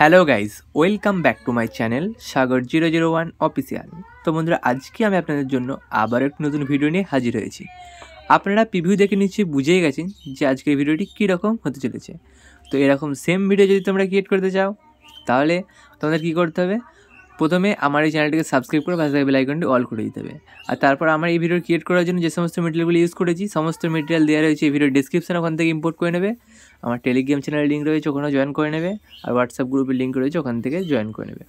Hello guys, welcome back to my channel Sagar 001 official. তো বন্ধুরা, আজকে আমি আপনাদের জন্য আবার একটি নতুন ভিডিও নিয়ে হাজির হয়েছি। আপনারা প্রিভিউ দেখে নিশ্চয়ই বুঝেই গেছেন যে আজকের ভিডিওটি কীরকম হতে চলেছে। তো এরকম সেম ভিডিও যদি তোমরা ক্রিয়েট করতে চাও তাহলে তোমাদের কী করতে হবে, প্রথমে আমার এই চ্যানেলটিকে সাবস্ক্রাইব করে পাশে বেল আইকনটি অল করে দিতে হবে। আর তারপর আমার এই ভিডিও ক্রিয়েট করার জন্য যে সমস্ত মেটেরিয়ালগুলো ইউজ করেছি সমস্ত মেটেরিয়াল দেওয়া রয়েছে এই ভিডিওর ডিসক্রিপশানে, ওখান থেকে ইম্পোর্ট করে নেবে। আমার টেলিগ্রাম চ্যানেলের লিঙ্ক রয়েছে, ওখানেও জয়েন করে নেবে। আর হোয়াটসঅ্যাপ গ্রুপের লিঙ্ক রয়েছে, ওখান থেকে জয়েন করে নেবে।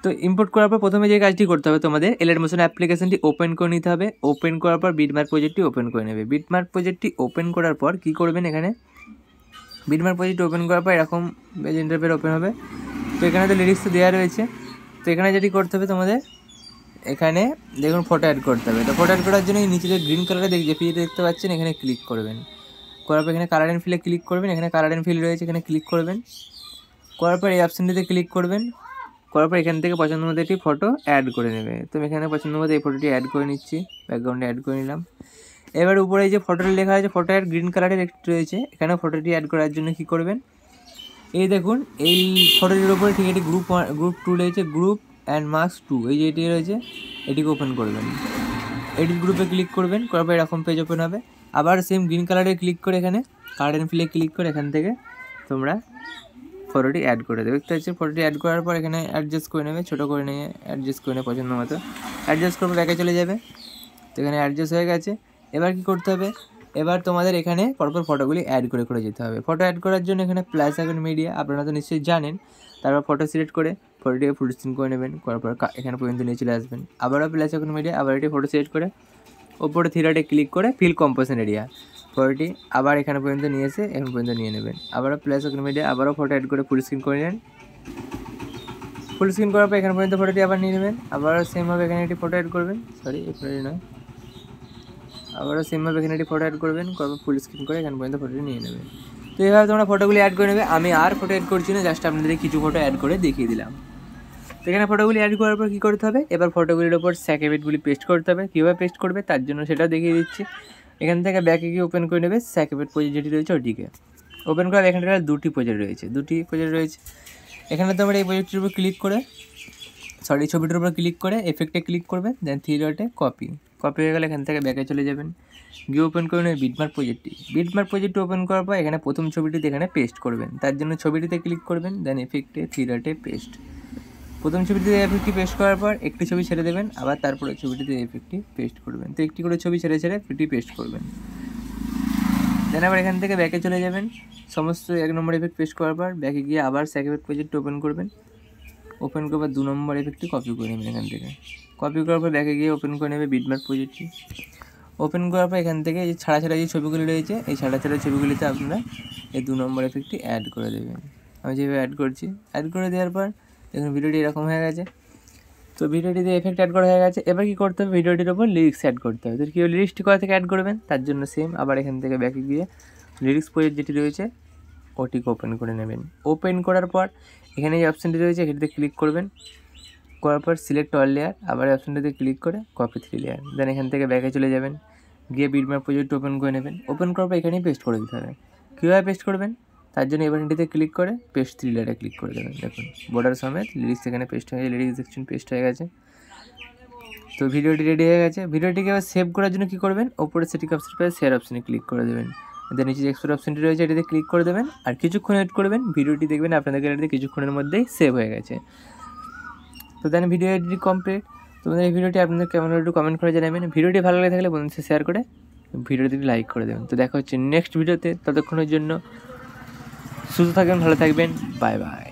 তো ইম্পোর্ট করার পর প্রথমে যে কাজটি করতে হবে, তোমাদের এলাইট মোশন অ্যাপ্লিকেশনটি ওপেন করে নিতে হবে। ওপেন করার পর বিটম্যাপ প্রজেক্টটি ওপেন করে নেবে। বিটম্যাপ প্রজেক্টটি ওপেন করার পর কী করবেন, এখানে বিটম্যাপ প্রজেক্ট ওপেন করার পর এরকম পেজ ইন্টারফেস ওপেন হবে। তো এখানে তো লিরিক্স তো দেওয়া রয়েছে। তো এখানে যেটি করতে হবে তোমাদের, এখানে দেখুন ফটো অ্যাড করতে হবে। তো ফটো অ্যাড করার জন্য এই নিচে যে গ্রিন কালারে যে পেজ দেখতে পাচ্ছেন এখানে ক্লিক করবেন। করার পর এখানে কালার অ্যান্ড ফিলে ক্লিক করবেন। এখানে কালার অ্যান্ড ফিল রয়েছে, এখানে ক্লিক করবেন। করার পর এই অপশানটিতে ক্লিক করবেন। করার পর এখান থেকে পছন্দ মতো একটি ফটো অ্যাড করে নেবে। তো আমি এখানে পছন্দ মতো এই ফটোটি অ্যাড করে নিচ্ছি, ব্যাকগ্রাউন্ডে অ্যাড করে নিলাম। এবার উপরে এই যে ফটোটি লেখা আছে ফটো অ্যাড গ্রিন কালারের একটি রয়েছে, এখানে ফটোটি অ্যাড করার জন্য কী করবেন, এই দেখুন এই ফটোটির উপরে ঠিক এটি গ্রুপ 2 রয়েছে, গ্রুপ অ্যান্ড মার্কস 2, এই যে এটি রয়েছে এটিকে ওপেন করবেন। এডিট গ্রুপে ক্লিক করবেন। করার পর এরকম পেজ ওপেন হবে। আবার সেম গ্রিন কালারে ক্লিক করে এখানে কালার অ্যান্ড ফিলে ক্লিক করে এখান থেকে তোমরা ফটোটি অ্যাড করে দেবে। দেখতে পাচ্ছি ফটোটি অ্যাড করার পর এখানে অ্যাডজাস্ট করে নেবে, ছোটো করে নিয়ে অ্যাডজাস্ট করে নেবে পছন্দ মতো। অ্যাডজাস্ট করবে, ব্যাকে চলে যাবে। তো এখানে অ্যাডজাস্ট হয়ে গেছে। এবার কী করতে হবে, এবার তোমাদের এখানে পরপর ফটোগুলি অ্যাড করে করে যেতে হবে। ফটো অ্যাড করার জন্য এখানে প্লাস আইকন মিডিয়া, আপনারা তো নিশ্চয়ই জানেন। তারপর ফটো সিলেক্ট করে ফটোটিকে ফুল স্ক্রিন করে নেবেন। করার পর এখানে পর্যন্ত নিয়ে চলে আসবেন। আবারও প্লাস আইকন মিডিয়া, আবার এটি ফটো সিলেক্ট করে ওপরে থ্রি ক্লিক করে ফিল কম্পোজিশন এরিয়া, ফটোটি আবার এখানে পর্যন্ত নিয়ে এসে এখন পর্যন্ত নিয়ে নেবেন। আবারও প্লাস আইকন মিডিয়া, আবারও ফটো অ্যাড করে ফুল স্ক্রিন করে নেন। ফুল স্ক্রিন করার পর এখানে পর্যন্ত ফটোটি আবার নিয়ে নেবেন। আবারও সেমভাবে এখানে একটি ফটো অ্যাড করবেন, সরি এই ফটোটি নয়, আবারও সেমভাবে এখানে একটি ফটো অ্যাড করবেন। করার ফুল স্ক্রিন করে এখানে পর্যন্ত ফটোটি নিয়ে নেবেন। তো এইভাবে তোমরা ফটোগুলি অ্যাড করে নেবে। আমি আর ফটো অ্যাড করছি না, জাস্ট আপনাদের কিছু ফটো অ্যাড করে দেখিয়ে দিলাম। তো এখানে ফটোগুলি অ্যাড করার পর কী করতে হবে, এবার ফটোগুলির ওপর স্যাকেবেটগুলি পেস্ট করতে হবে। কীভাবে পেস্ট করবে তার জন্য সেটাও দেখিয়ে দিচ্ছি। এখান থেকে ব্যাকে গিয়ে ওপেন করে নেবে স্যাকেবেট প্রজেক্ট যেটি রয়েছে ওটিকে ওপেন করার এখানে দুটি প্রজেক্ট রয়েছে। এখানে তোমরা এই প্রজেক্টের উপর ক্লিক করে ছবিটির উপর ক্লিক করে এফেক্টে ক্লিক করবে, দেন থ্রি ডটে কপি হয়ে গেলে এখান থেকে ব্যাকে চলে যাবেন। গিয়ে ওপেন করে নেবে বিটম্যাপ প্রজেক্টটি ওপেন করার পর এখানে প্রথম ছবিটিতে এখানে পেস্ট করবেন। তার জন্য ছবিটিতে ক্লিক করবেন, দেন এফেক্টে থ্রি ডটে পেস্ট। প্রথম ছবিটিতে এফেক্টটি পেস্ট করার পর একটি ছবি ছেড়ে দেবেন, আবার তারপরে ছবিটিতে এফেক্টটি পেস্ট করবেন। তো একটি করে ছবি ছেড়ে এফেক্টটি পেস্ট করবেন। দেন আবার এখান থেকে ব্যাকে চলে যাবেন। সমস্ত 1 নম্বর এফেক্ট পেস্ট করার পর ব্যাকে গিয়ে আবার স্যাকেবেট প্রজেক্টটি ওপেন করবেন। ওপেন করার 2 নম্বর এফেক্টটি কপি করে নেবেন। এখান থেকে কপি করার পর ব্যাকে গিয়ে ওপেন করে নেবে বিটম্যাপ প্রজেক্টটি। ওপেন করার পর এখান থেকে এই ছাড়া যে ছবিগুলি রয়েছে এই ছাড়া ছবিগুলিতে আপনারা এই 2 নম্বর এফেক্টটি অ্যাড করে দেবেন। আমি যেভাবে অ্যাড করছি, অ্যাড করে দেওয়ার পর দেখুন ভিডিওটি এরকম হয়ে গেছে। তো ভিডিওটিতে এফেক্ট অ্যাড করা হয়ে গেছে। এবার কী করতে হবে, ভিডিওটির ওপর লিরিক্স অ্যাড করতে হবে। তো কী লিরিক্সটি কোথা থেকে অ্যাড করবেন তার জন্য সেম আবার এখান থেকে ব্যাকে গিয়ে লিরিক্স প্রজেক্ট যেটি রয়েছে ওটিকে ওপেন করে নেবেন। ওপেন করার পর এখানে যে অপশানটি রয়েছে এটিতে ক্লিক করবেন। করার পর সিলেক্ট অল লেয়ার, আবার অপশানটিতে ক্লিক করে কপি 3 লেয়ার। দেন এখান থেকে ব্যাকে চলে যাবেন, গিয়ে বিটম্যাপ প্রজেক্ট ওপেন করে নেবেন। ওপেন করার পর এখানেই পেস্ট করে দিতে হবে। কীভাবে পেস্ট করবেন তার জন্য এই বাটনটিতে ক্লিক করে পেস্ট 3 লেয়ারে ক্লিক করে দেবেন। দেখুন বর্ডার সমেত লিরিক্স এখানে পেস্ট হয়ে গেছে, লিরিক্স সেকশন পেস্ট হয়ে গেছে। তো ভিডিওটি রেডি হয়ে গেছে। ভিডিওটিকে এবার সেভ করার জন্য কী করবেন, ওপরে সেটিং অপশন পেয়ে শেয়ার অপশানে ক্লিক করে দেবেন। দেন নিচে যে এক্সপোর্ট অপশানটি রয়েছে এটিতে ক্লিক করে দেবেন। আর কিছুক্ষণ ওয়েট করবেন, ভিডিওটি দেখবেন আপনাদের গ্যালারিতে কিছুক্ষণের মধ্যেই সেভ হয়ে গেছে। তো দেন ভিডিও এডিট কমপ্লিট। তোমাদের এই ভিডিওটি আপনাদের কেমন একটু কমেন্ট করে জানাবেন। ভিডিওটি ভালো লাগে থাকলে বন্ধুদের সাথে শেয়ার করে ভিডিওটি লাইক করে দেবেন। তো দেখা হচ্ছে নেক্সট ভিডিওতে, ততক্ষণের জন্য সুস্থ থাকবেন, ভালো থাকবেন, বাই বাই।